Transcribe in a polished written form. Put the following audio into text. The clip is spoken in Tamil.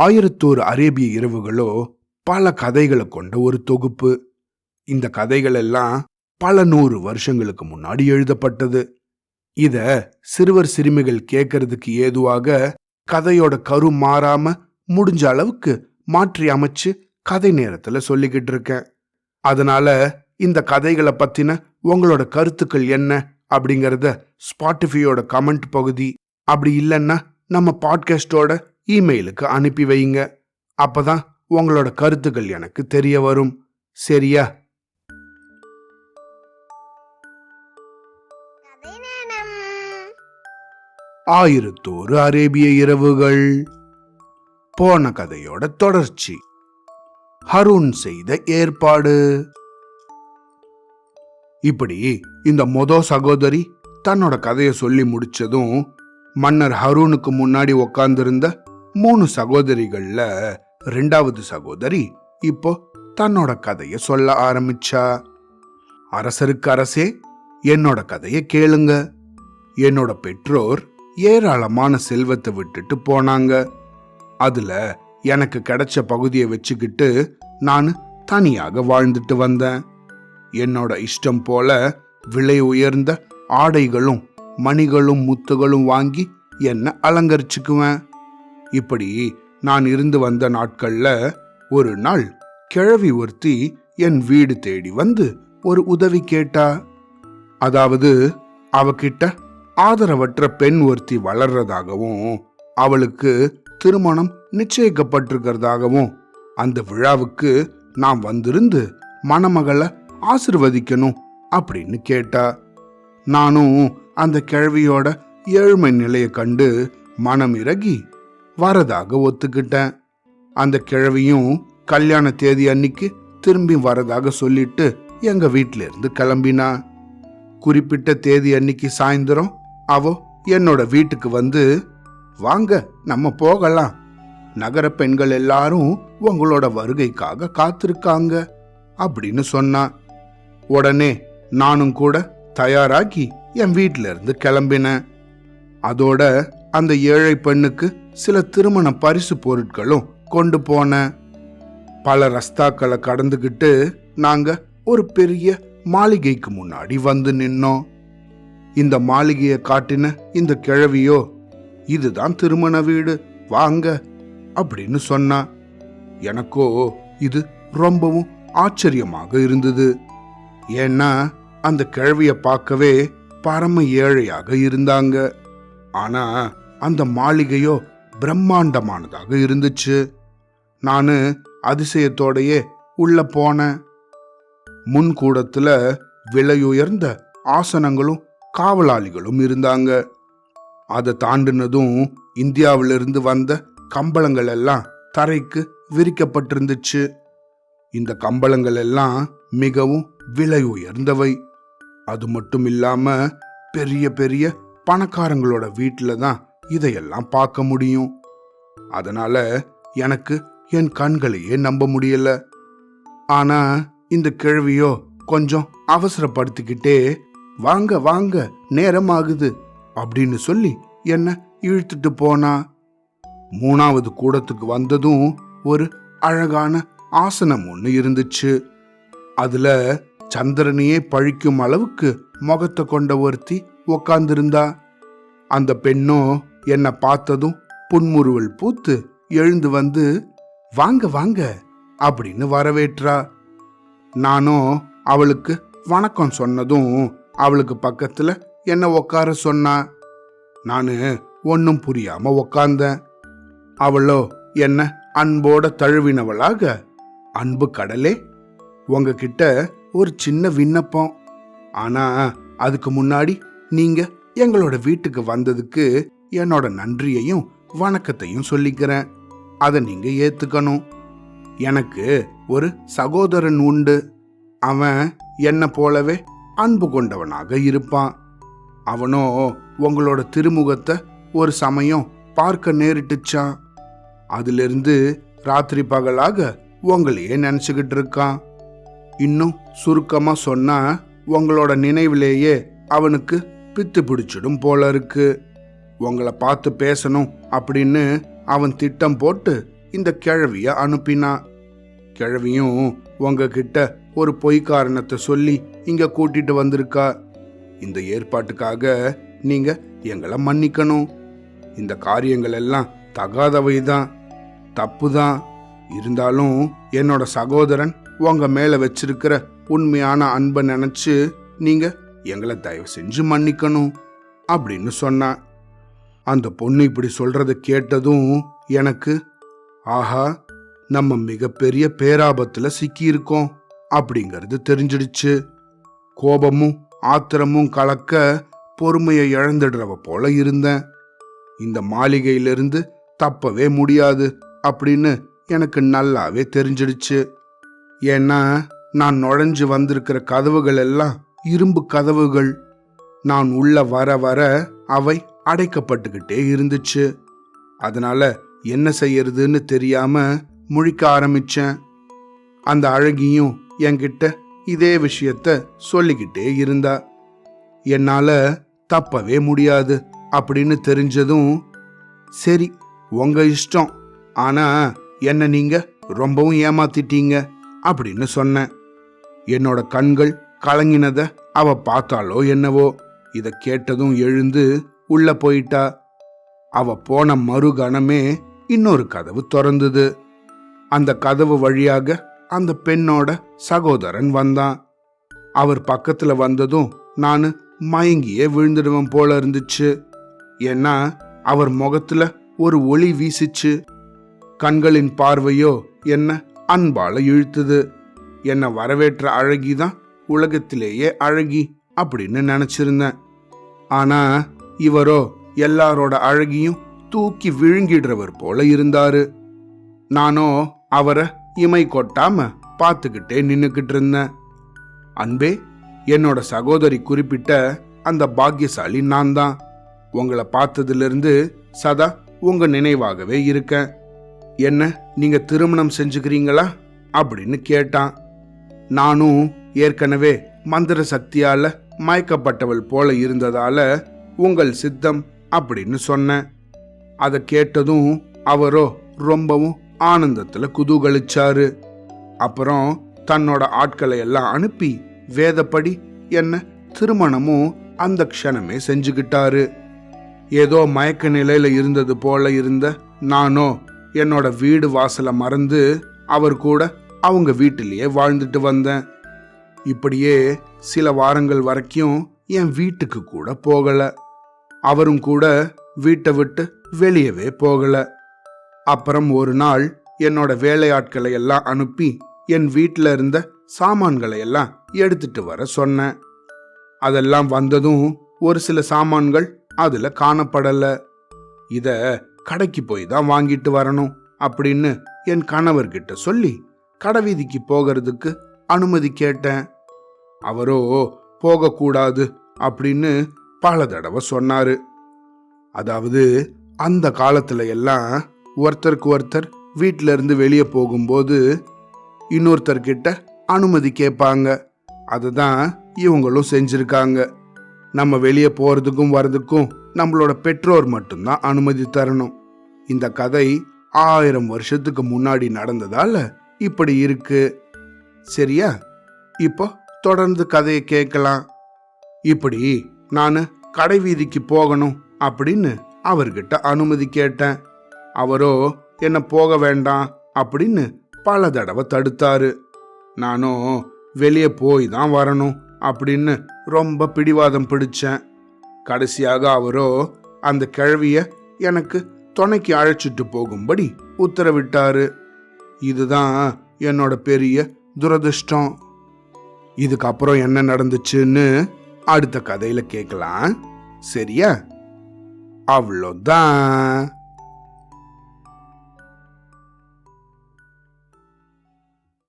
ஆயிரத்தோரு அரேபிய இரவுகளோ பல கதைகளை கொண்ட ஒரு தொகுப்பு. இந்த கதைகள் எல்லாம் பல 100 வருஷங்களுக்கு முன்னாடி எழுதப்பட்டது. இத சிறுவர் சிறுமிகள் கேட்கறதுக்கு ஏதுவாக கதையோட கரு மாறாம முடிஞ்ச அளவுக்கு மாற்றி அமைச்சு கதை நேரத்துல சொல்லிக்கிட்டு இருக்கேன். அதனால இந்த கதைகளை பத்தின உங்களோட கருத்துக்கள் என்ன அப்படிங்கறத ஸ்பாட்டிஃபையோட கமெண்ட் பகுதி, அப்படி இல்லைன்னா நம்ம பாட்காஸ்டோட இமெயிலுக்கு அனுப்பி வைங்க. அப்பதான் உங்களோட கருத்துக்கள் எனக்கு தெரிய வரும். சரியா? ஆயிரத்தோரு அரேபிய இரவுகள் போன கதையோட தொடர்ச்சி. ஹரூன் செய்த ஏற்பாடு. இப்படி இந்த சகோதரி தன்னோட கதையை சொல்லி முடிச்சதும் மன்னர் ஹரூனுக்கு முன்னாடி உக்காந்துருந்த 3 சகோதரிகள்ல 2வது சகோதரி இப்போ தன்னோட கதைய சொல்ல ஆரம்பிச்சா. அரசருக்கு அரசே, என்னோட கதைய கேளுங்க. என்னோட பெற்றோர் ஏராளமான செல்வத்தை விட்டுட்டு போனாங்க. அதுல எனக்கு கிடைச்ச பகுதியை வச்சுக்கிட்டு நான் தனியாக வாழ்ந்துட்டு வந்தேன். என்னோட இஷ்டம் போல விலை உயர்ந்த ஆடைகளும் மணிகளும் முத்துகளும் வாங்கி என்ன அலங்கரிச்சுக்குவேன். இப்படி நான் இருந்து வந்த நாட்கள்ல ஒரு நாள் கிழவி ஒருத்தி என் வீடு தேடி வந்து ஒரு உதவி கேட்டா. அதாவது அவகிட்ட ஆதரவற்ற பெண் ஒருத்தி வளர்றதாகவும் அவளுக்கு திருமணம் நிச்சயிக்கப்பட்டிருக்கிறதாகவும் அந்த விழாவுக்கு நான் வந்திருந்து மணமகளை ஆசிர்வதிக்கணும் அப்படின்னு கேட்டா. நானும் அந்த கிழவியோட ஏழ்மை நிலையை கண்டு மனம் இறங்கி வரதாக ஒத்துக்கிட்டேன். அந்த கிழவியும் கல்யாண தேதி அன்னைக்கு திரும்பி வரதாக சொல்லிட்டு எங்க வீட்டில இருந்து கிளம்பினா. குறிப்பிட்ட தேதி அன்னைக்கு சாயந்தரம் அவ என்னோட வீட்டுக்கு வந்து, வாங்க நம்ம போகலாம், நகர பெண்கள் எல்லாரும் உங்களோட வருகைக்காக காத்திருக்காங்க அப்படின்னு சொன்னா. உடனே நானும் கூட தயாராகி என் வீட்டில இருந்து கிளம்பினேன். அதோட அந்த ஏழை பெண்ணுக்கு சில திருமண பரிசு பொருட்களும் கொண்டு போனேன். பல ரஸ்தாக்களை கடந்துகிட்டு நாங்க ஒரு பெரிய மாளிகைக்கு முன்னாடி வந்து நின்னோம். இந்த மாளிகையை காட்டின இந்த கிழவியோ, இதுதான் திருமண வீடு, வாங்க அப்படின்னு சொன்னா. எனக்கோ இது ரொம்பவும் ஆச்சரியமாக இருந்தது. ஏன்னா அந்த கிழவிய பார்க்கவே பரம ஏழையாக இருந்தாங்க. ஆனா அந்த மாளிகையோ பிரம்மாண்டமானதாக இருந்துச்சு. நானு அதிசயத்தோடையே உள்ள போனேன். முன்கூடத்துல விலையுயர்ந்த ஆசனங்களும் காவலாளிகளும் இருந்தாங்க. அதை தாண்டினதும் இந்தியாவிலிருந்து வந்த கம்பளங்கள் எல்லாம் தரைக்கு விரிக்கப்பட்டிருந்துச்சு. இந்த கம்பளங்கள் எல்லாம் மிகவும் விலை உயர்ந்தவை. அது மட்டும் இல்லாம பெரிய பெரிய பணக்காரங்களோட வீட்டுல தான் இதையெல்லாம் பார்க்க முடியும். அதனால எனக்கு என் கண்களையே நம்ப முடியல. ஆனா இந்த கிழவியோ கொஞ்சம் அவசரப்படுத்திக்கிட்டே, வாங்க வாங்க நேரம் ஆகுது அப்படின்னு சொல்லி என்ன இழுத்துட்டு போனா. 3வது கூடத்துக்கு வந்ததும் ஒரு அழகான ஆசனம் ஒண்ணு இருந்துச்சு. அதுல சந்திரனையே பழிக்கும் அளவுக்கு முகத்தை கொண்ட ஒருத்தி உக்காந்திருந்தா. அந்த பெண்ணும் என்ன பார்த்ததும் புன்முறுவல் பூத்து எழுந்து வந்து, வாங்க வாங்க அப்படின்னு வரவேற்றா. நானும் அவளுக்கு வணக்கம் சொன்னதும் அவளுக்கு பக்கத்துல என்ன உக்கார சொன்னா. நானு ஒன்னும் புரியாம உக்காந்தேன். அவளோ என்ன அன்போட தழுவினவளாக, அன்பு கடலே, உங்ககிட்ட ஒரு சின்ன விண்ணப்பம். ஆனா அதுக்கு முன்னாடி நீங்க எங்களோட வீட்டுக்கு வந்ததுக்கு என்னோட நன்றியையும் வணக்கத்தையும் சொல்லிக்கிறேன். அதை நீங்க ஏத்துக்கணும். எனக்கு ஒரு சகோதரன் உண்டு. அவன் என்ன போலவே அன்பு கொண்டவனாக இருப்பான். அவனோ உங்களோட திருமுகத்தை ஒரு சமயம் பார்க்க நேரிட்டுச்சான். அதிலிருந்து ராத்திரி பகலாக உங்களையே நினைச்சுக்கிட்டு இருக்கான். இன்னும் சுருக்கமா சொன்னா, உங்களோட நினைவிலேயே அவனுக்கு பித்து பிடிச்சிடும் போல இருக்கு. உங்களை பார்த்து பேசணும் அப்படின்னு அவன் திட்டம் போட்டு இந்த கிழவிய அனுப்பினா. கிழவியும் உங்ககிட்ட ஒரு பொய் காரணத்தை சொல்லி இங்க கூட்டிட்டு வந்திருக்கா. இந்த ஏற்பாட்டுக்காக நீங்க எங்களை மன்னிக்கணும். இந்த காரியங்கள் எல்லாம் தகாதவைதான், தப்புதான். இருந்தாலும் என்னோட சகோதரன் உங்க மேல வச்சிருக்கிற உண்மையான அன்பை நினைச்சு நீங்க எங்களை தயவு செஞ்சு மன்னிக்கணும் அப்படின்னு சொன்னா. அந்த பொண்ணு இப்படி சொல்றத கேட்டதும் எனக்கு, ஆஹா, நம்ம மிகப்பெரிய பேராபத்துல சிக்கி இருக்கோம் அப்படிங்கிறது தெரிஞ்சிடுச்சு. கோபமும் ஆத்திரமும் கலக்க பொறுமையை இழந்துடுறவ போல இருந்தேன். இந்த மாளிகையிலிருந்து தப்பவே முடியாது அப்படின்னு எனக்கு நல்லாவே தெரிஞ்சிடுச்சு. ஏன்னா நான் நுழைஞ்சு வந்திருக்கிற கதவுகள் எல்லாம் இரும்பு கதவுகள். நான் உள்ள வர வர அவை அடைக்கப்பட்டுக்கிட்டே இருந்துச்சு. அதனால என்ன செய்யறதுன்னு தெரியாம முழிக்க ஆரம்பிச்சேன். அந்த அழகியும் என்கிட்ட இதே விஷயத்த சொல்லிக்கிட்டே இருந்தா. என்னால தப்பவே முடியாது அப்படின்னு தெரிஞ்சதும், சரி உங்க இஷ்டம், ஆனா என்ன நீங்க ரொம்பவும் ஏமாத்திட்டீங்க அப்படின்னு சொன்னேன். என்னோட கண்கள் கலங்கினத அவ பார்த்தாலோ என்னவோ. இத கேட்டதும் எழுந்து உள்ள போயிட்டா. அவ போன மறுகணமே இன்னொரு கதவு திறந்தது. அந்த கதவு வழியாக அந்த பெண்ணோட சகோதரன் வந்தான். அவர் பக்கத்துல வந்ததும் நானு மயங்கியே விழுந்துடுவேன் போல இருந்துச்சு. ஏன்னா அவர் முகத்துல ஒரு ஒளி வீசிச்சு. கண்களின் பார்வையோ என்ன அன்பால இழுத்துது. என்ன வரவேற்ற அழகிதான் உலகத்திலேயே அழகி அப்படின்னு நினைச்சிருந்தேன். ஆனா இவரோ எல்லாரோட அழகியும் தூக்கி விழுங்கிடுறவர் போல இருந்தாரு. நானோ அவரை இமை கொட்டாம பார்த்துக்கிட்டே நின்னுக்கிட்டு இருந்தேன். அன்பே, என்னோட சகோதரி குறிப்பிட்ட அந்த பாக்கியசாலி நான் தான். உங்களை பார்த்ததுல இருந்து சதா உங்க நினைவாகவே இருக்கேன். என்ன நீங்க திருமணம் செஞ்சுக்கிறீங்களா அப்படின்னு கேட்டான். நானும் ஏற்கனவே மந்திர சக்தியால மயக்கப்பட்டவள் போல இருந்ததால உங்கள் சித்தம் அப்படின்னு சொன்னேன். அதை கேட்டதும் அவரோ ரொம்பவும் ஆனந்தத்துல குதூகலிச்சாரு. அப்புறம் தன்னோட ஆட்களை எல்லாம் அனுப்பி வேதப்படி என்ன திருமணமும் அந்த க்ஷணமே செஞ்சுக்கிட்டாரு. ஏதோ மயக்க நிலையில இருந்தது போல இருந்த நானோ என்னோட வீடு வாசலை மறந்து அவர் கூட அவங்க வீட்டிலேயே வாழ்ந்துட்டு வந்தேன். இப்படியே சில வாரங்கள் வரைக்கும் என் வீட்டுக்கு கூட போகல. அவரும் கூட வீட்டை விட்டு வெளியவே போகல. அப்புறம் ஒரு நாள் என்னோட வேலையாட்களை எல்லாம் அனுப்பி என் வீட்டில் இருந்த சாமான்களை எல்லாம் எடுத்துட்டு வர சொன்னேன். அதெல்லாம் வந்ததும் ஒரு சில சாமான்கள் அதுல காணப்படல. இத கடைக்கு போய் தான் வாங்கிட்டு வரணும் அப்படின்னு என் கணவர்கிட்ட சொல்லி கடைவீதிக்கு போகிறதுக்கு அனுமதி கேட்டேன். அவரோ போகக்கூடாது அப்படின்னு பல தடவை சொன்னாரு. அதாவது அந்த காலத்துல எல்லாம் ஒருத்தருக்கு ஒருத்தர் வீட்டில இருந்து வெளியே போகும்போது இன்னொருத்தர்கிட்ட அனுமதி கேட்பாங்க. அதுதான் இவங்களும் செஞ்சிருக்காங்க. நம்ம வெளியே போறதுக்கும் வர்றதுக்கும் நம்மளோட பெற்றோர் மட்டும்தான் அனுமதி தரணும். இந்த கதை 1000 வருஷத்துக்கு முன்னாடி நடந்ததால இப்படி இருக்கு. சரியா? இப்போ தொடர்ந்து கதையை கேட்கலாம். இப்படி நான் கடை வீதிக்கு போகணும் அப்படின்னு அவர்கிட்ட அனுமதி கேட்டேன். அவரோ என்ன போக வேண்டாம் அப்படின்னு பல தடவை தடுத்தாரு. நானும் வெளியே போய் தான் வரணும் அப்படின்னு ரொம்ப பிடிவாதம் பிடிச்சேன். கடைசியாக அவரோ அந்த கிழவிய எனக்கு துணைக்கு அழைச்சிட்டு போகும்படி உத்தரவிட்டாரு. இதுதான் என்னோட பெரிய துரதிர்ஷ்டம். இதுக்கப்புறம் என்ன நடந்துச்சுன்னு அடுத்த கதையில கேட்கலாம். சரியா? அவ்வளோதான்.